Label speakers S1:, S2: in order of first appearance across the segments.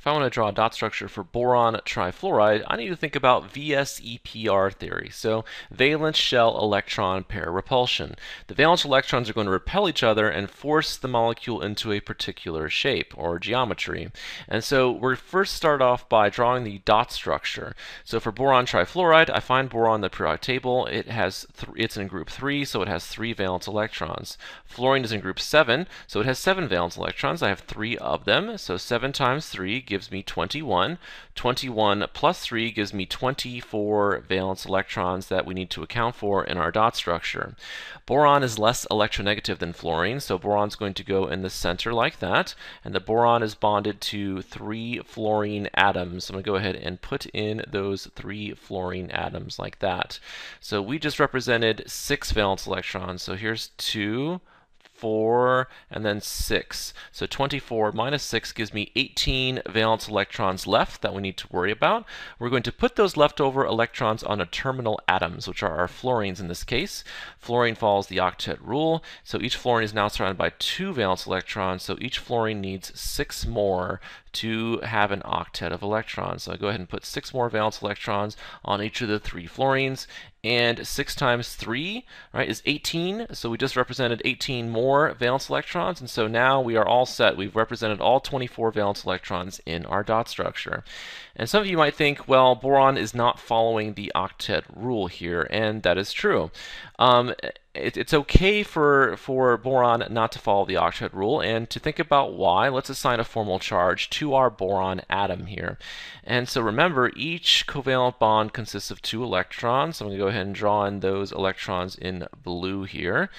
S1: If I want to draw a dot structure for boron trifluoride, I need to think about VSEPR theory. So, valence shell electron pair repulsion. The valence electrons are going to repel each other and force the molecule into a particular shape or geometry. And so, we first start off by drawing the dot structure. So, for boron trifluoride, I find boron in the periodic table. It's in group 3, so it has 3 valence electrons. Fluorine is in group 7, so it has 7 valence electrons. I have 3 of them, so 7 times 3 gives me 21. 21 plus 3 gives me 24 valence electrons that we need to account for in our dot structure. Boron is less electronegative than fluorine, so boron's going to go in the center like that, and the boron is bonded to 3 fluorine atoms. I'm going to go ahead and put in those 3 fluorine atoms like that. So we just represented 6 valence electrons, so here's 2, 4, and then 6. So 24 minus 6 gives me 18 valence electrons left that we need to worry about. We're going to put those leftover electrons on terminal atoms, which are our fluorines in this case. Fluorine follows the octet rule, so each fluorine is now surrounded by 2 valence electrons, so each fluorine needs 6 more to have an octet of electrons. So I go ahead and put 6 more valence electrons on each of the 3 fluorines, and 6 times 3, right, is 18. So we just represented 18 more valence electrons, and so now we are all set. We've represented all 24 valence electrons in our dot structure. And some of you might think, well, boron is not following the octet rule here, and that is true. It's okay for boron not to follow the octet rule, and to think about why, let's assign a formal charge to our boron atom here. And so remember, each covalent bond consists of 2 electrons. So I'm going to go ahead and draw in those electrons in blue here.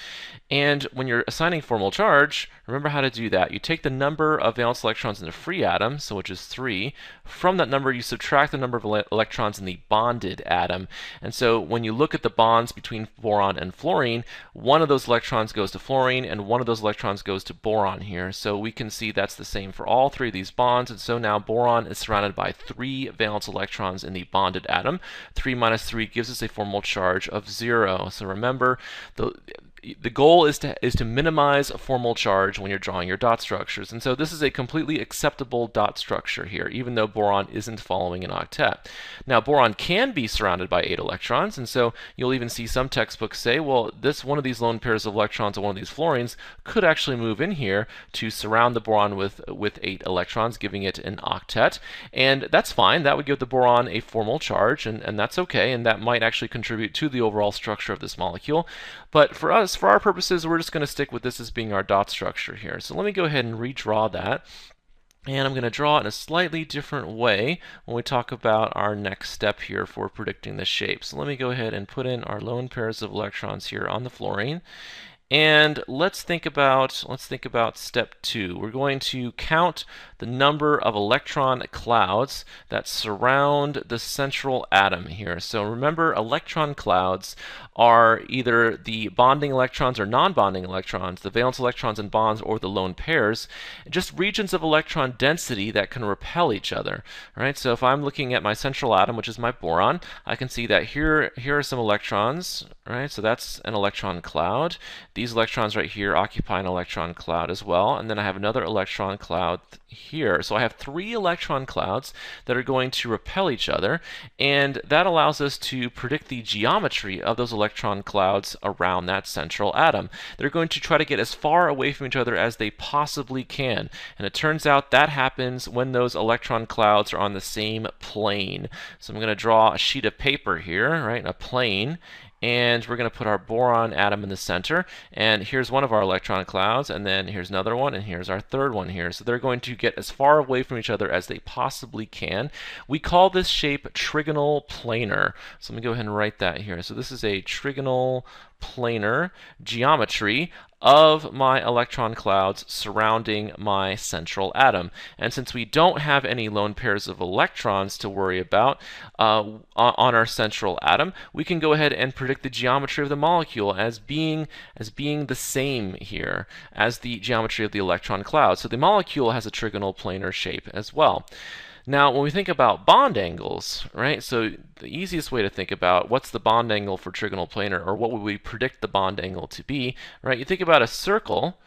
S1: And when you're assigning formal charge, remember how to do that. You take the number of valence electrons in the free atom, so which is 3. From that number, you subtract the number of electrons in the bonded atom. And so when you look at the bonds between boron and fluorine, one of those electrons goes to fluorine and one of those electrons goes to boron here. So we can see that's the same for all 3 of these bonds. And so now boron is surrounded by 3 valence electrons in the bonded atom. 3 minus 3 gives us a formal charge of 0. So remember, the goal is to minimize a formal charge when you're drawing your dot structures. And so this is a completely acceptable dot structure here, even though boron isn't following an octet. Now, boron can be surrounded by 8 electrons, and so you'll even see some textbooks say, well, one of these lone pairs of electrons of one of these fluorines could actually move in here to surround the boron with 8 electrons, giving it an octet. And that's fine. That would give the boron a formal charge, and that's okay, and that might actually contribute to the overall structure of this molecule. But for us, for our purposes, we're just going to stick with this as being our dot structure here. So let me go ahead and redraw that. And I'm going to draw it in a slightly different way when we talk about our next step here for predicting the shape. So let me go ahead and put in our lone pairs of electrons here on the fluorine. And let's think about step 2. We're going to count the number of electron clouds that surround the central atom here. So remember, electron clouds are either the bonding electrons or non-bonding electrons, the valence electrons and bonds, or the lone pairs, just regions of electron density that can repel each other. Right? So if I'm looking at my central atom, which is my boron, I can see that here are some electrons. Right? So that's an electron cloud. These electrons right here occupy an electron cloud as well, and then I have another electron cloud here. So I have 3 electron clouds that are going to repel each other, and that allows us to predict the geometry of those electron clouds around that central atom. They're going to try to get as far away from each other as they possibly can, and it turns out that happens when those electron clouds are on the same plane. So I'm going to draw a sheet of paper here, right, a plane, and we're going to put our boron atom in the center, and here's one of our electron clouds, and then here's another one, and here's our third one here. So they're going to get as far away from each other as they possibly can. We call this shape trigonal planar. So let me go ahead and write that here. So this is a trigonal planar geometry of my electron clouds surrounding my central atom. And since we don't have any lone pairs of electrons to worry about on our central atom, we can go ahead and predict the geometry of the molecule as being the same here as the geometry of the electron cloud. So the molecule has a trigonal planar shape as well. Now, when we think about bond angles, right, so the easiest way to think about what's the bond angle for trigonal planar, or what would we predict the bond angle to be, right, you think about a circle,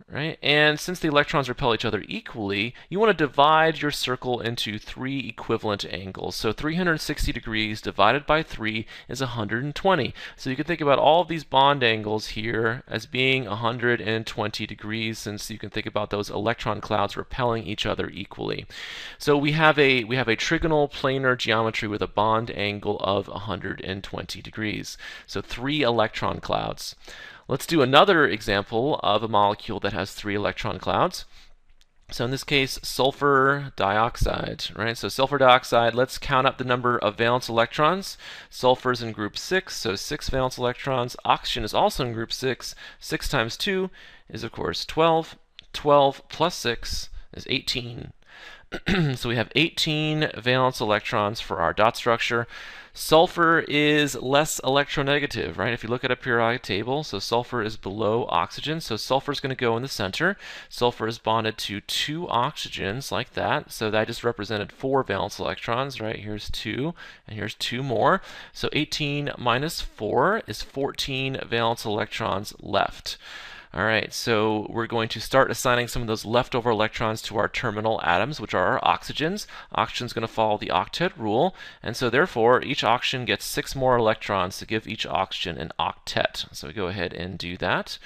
S1: Right? And since the electrons repel each other equally, you want to divide your circle into 3 equivalent angles. So 360 degrees divided by 3 is 120. So you can think about all of these bond angles here as being 120 degrees, since you can think about those electron clouds repelling each other equally. So we have a trigonal planar geometry with a bond angle of 120 degrees. So 3 electron clouds. Let's do another example of a molecule that has 3 electron clouds. So in this case, sulfur dioxide, right? So sulfur dioxide, let's count up the number of valence electrons. Sulfur is in group 6, so 6 valence electrons. Oxygen is also in group 6. 6 times 2 is, of course, 12. 12 plus 6 is 18. So we have 18 valence electrons for our dot structure. Sulfur is less electronegative, right? If you look at a periodic table, so sulfur is below oxygen, so sulfur is going to go in the center. Sulfur is bonded to 2 oxygens like that, so that just represented 4 valence electrons, right? Here's 2, and here's 2 more. So 18 minus 4 is 14 valence electrons left. All right, so we're going to start assigning some of those leftover electrons to our terminal atoms, which are our oxygens. Oxygen is going to follow the octet rule, and so therefore each oxygen gets 6 more electrons to give each oxygen an octet. So we go ahead and do that.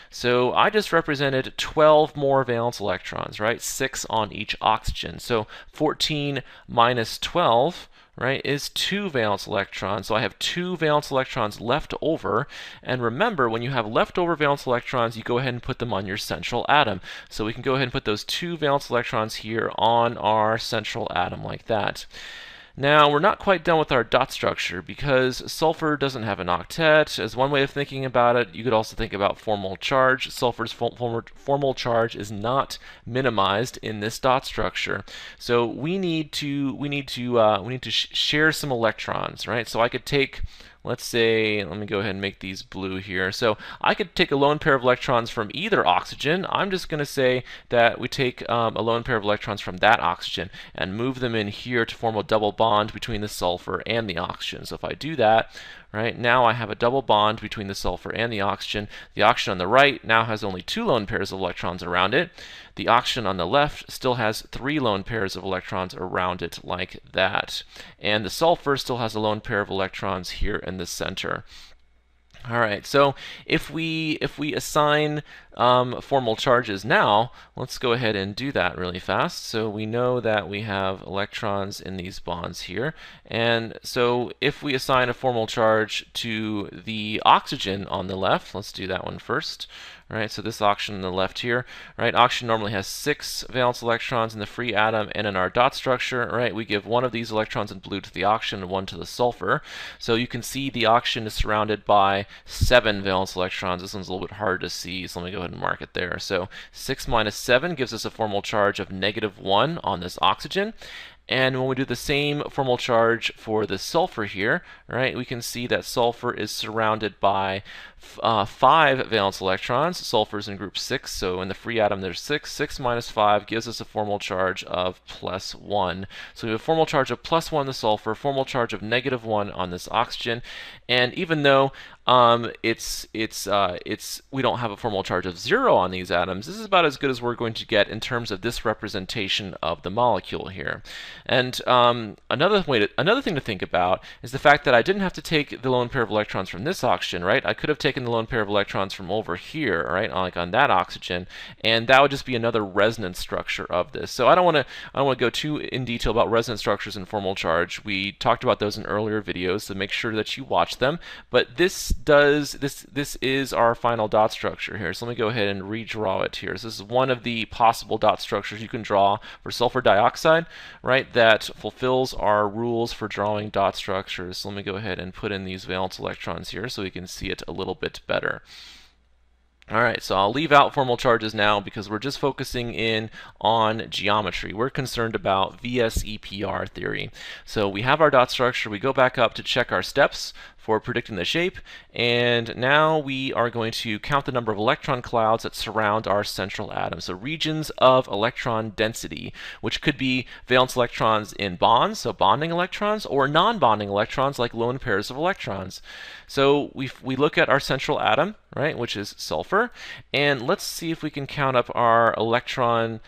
S1: So I just represented 12 more valence electrons, right? 6 on each oxygen. So 14 minus 12, right, is 2 valence electrons. So I have 2 valence electrons left over. And remember, when you have leftover valence electrons, you go ahead and put them on your central atom. So we can go ahead and put those 2 valence electrons here on our central atom like that. Now, we're not quite done with our dot structure because sulfur doesn't have an octet. As one way of thinking about it, you could also think about formal charge. Sulfur's formal charge is not minimized in this dot structure. So we need to share some electrons, right? So I could take, let's say, let me go ahead and make these blue here. So I could take a lone pair of electrons from either oxygen. I'm just going to say that we take a lone pair of electrons from that oxygen and move them in here to form a double bond between the sulfur and the oxygen. So if I do that, right, now I have a double bond between the sulfur and the oxygen. The oxygen on the right now has only 2 lone pairs of electrons around it. The oxygen on the left still has 3 lone pairs of electrons around it like that. And the sulfur still has a lone pair of electrons here in the center. All right, so if we assign formal charges now, let's go ahead and do that really fast. So we know that we have electrons in these bonds here. And so if we assign a formal charge to the oxygen on the left, let's do that one first. Right, so this oxygen on the left here, right, oxygen normally has 6 valence electrons in the free atom, and in our dot structure, right, we give 1 of these electrons in blue to the oxygen and 1 to the sulfur. So you can see the oxygen is surrounded by 7 valence electrons. This one's a little bit hard to see, so let me go ahead and mark it there. So 6 minus 7 gives us a formal charge of -1 on this oxygen. And when we do the same formal charge for the sulfur here, right, we can see that sulfur is surrounded by 5 valence electrons. Sulfur is in group 6, so in the free atom there's 6. 6 minus 5 gives us a formal charge of +1. So we have a formal charge of +1 on the sulfur, formal charge of -1 on this oxygen. And even though we don't have a formal charge of 0 on these atoms, this is about as good as we're going to get in terms of this representation of the molecule here. And another thing to think about is the fact that I didn't have to take the lone pair of electrons from this oxygen, right? I could have taken the lone pair of electrons from over here, right, like on that oxygen, and that would just be another resonance structure of this. So I don't want to go too in detail about resonance structures and formal charge. We talked about those in earlier videos, so make sure that you watch them. But this is our final dot structure here. So let me go ahead and redraw it here. So this is one of the possible dot structures you can draw for sulfur dioxide, right, that fulfills our rules for drawing dot structures. So let me go ahead and put in these valence electrons here so we can see it a little bit better. All right, so I'll leave out formal charges now because we're just focusing in on geometry. We're concerned about VSEPR theory. So we have our dot structure. We go back up to check our steps for predicting the shape. And now we are going to count the number of electron clouds that surround our central atom. So regions of electron density, which could be valence electrons in bonds, so bonding electrons, or non-bonding electrons like lone pairs of electrons. So we look at our central atom, right, which is sulfur, and let's see if we can count up our electron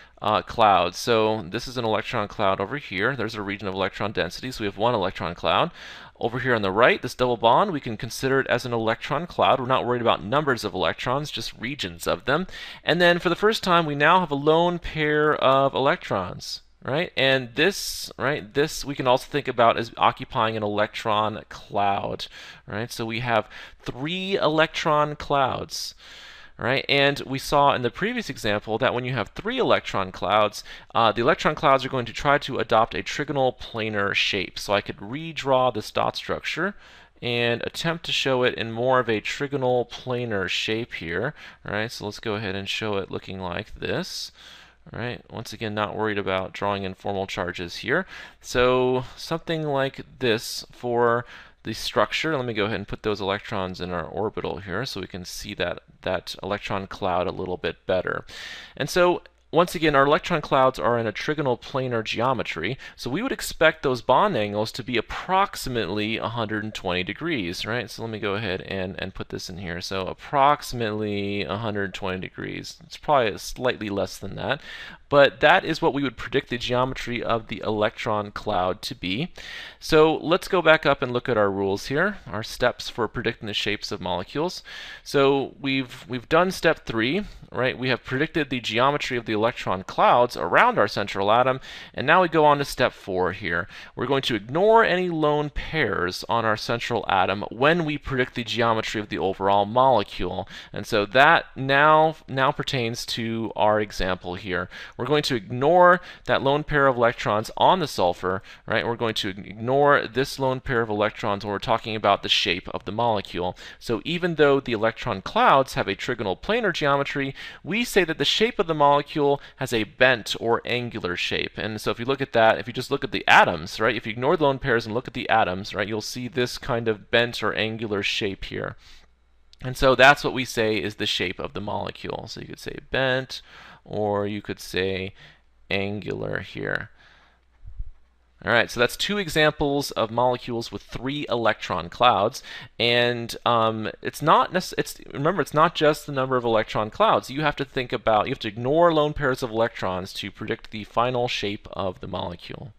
S1: clouds. So this is an electron cloud over here. There's a region of electron density, so we have one electron cloud. Over here on the right, this double bond, we can consider it as an electron cloud. We're not worried about numbers of electrons, just regions of them. And then for the first time, we now have a lone pair of electrons. Right, and this we can also think about as occupying an electron cloud, right? So we have 3 electron clouds, right? And we saw in the previous example that when you have 3 electron clouds, the electron clouds are going to try to adopt a trigonal planar shape. So I could redraw this dot structure and attempt to show it in more of a trigonal planar shape here. All right, so let's go ahead and show it looking like this. All right, once again, not worried about drawing informal charges here. So something like this for the structure. Let me go ahead and put those electrons in our orbital here so we can see that electron cloud a little bit better. And so once again, our electron clouds are in a trigonal planar geometry, so we would expect those bond angles to be approximately 120 degrees, right? So let me go ahead and put this in here. So approximately 120 degrees. It's probably slightly less than that, but that is what we would predict the geometry of the electron cloud to be. So let's go back up and look at our rules here, our steps for predicting the shapes of molecules. So we've done step 3, right? We have predicted the geometry of the electron clouds around our central atom, and now we go on to step 4 here. We're going to ignore any lone pairs on our central atom when we predict the geometry of the overall molecule. And so that now pertains to our example here. We're going to ignore that lone pair of electrons on the sulfur, right? We're going to ignore this lone pair of electrons when we're talking about the shape of the molecule. So even though the electron clouds have a trigonal planar geometry, we say that the shape of the molecule has a bent or angular shape. And so if you look at that, if you just look at the atoms, right? If you ignore the lone pairs and look at the atoms, right, you'll see this kind of bent or angular shape here. And so that's what we say is the shape of the molecule. So you could say bent, or you could say angular here. All right, so that's 2 examples of molecules with 3 electron clouds, and remember, it's not just the number of electron clouds. You have to ignore lone pairs of electrons to predict the final shape of the molecule.